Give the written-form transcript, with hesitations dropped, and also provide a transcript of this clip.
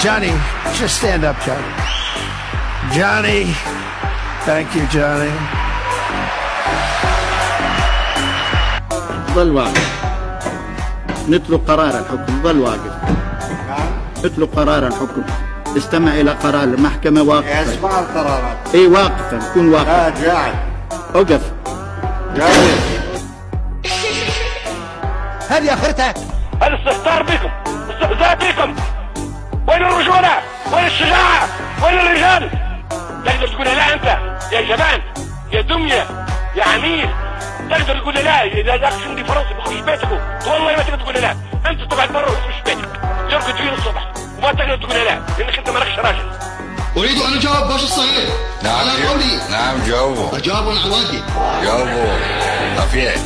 Johnny, just stand up, Johnny. Johnny. Thank you, Johnny. ظل واقف. نتلو قرار الحكم، ظل واقف. نتلو قرار الحكم. استمع إلى قرار المحكمة واقفا. اسمع القرارات. اي واقفا، كن واقفا. لا قاعد. اوقف. جالس. هذه اخرتها. الاستهتار بكم، استهزاء بكم. وين الرجولة؟ وين الشجاعة؟ وين الرجال؟ تقدر تقول لا انت يا جبان، يا دمية، يا عميل. تقدر تقول لا اذا جاك عندي فرنسي بخش بيتك، والله ما تقدر تقول لا. انت تقعد برا وتخش بيتك، يرقد فيه الصبح وما تقدر تقول لا لانك انت مالكش راجل. أريد أن أجاوب باش الصحيح. نعم على قولي. نعم جاوبوا. أجاوب عن عواقب. جاوبوا. طفيعي.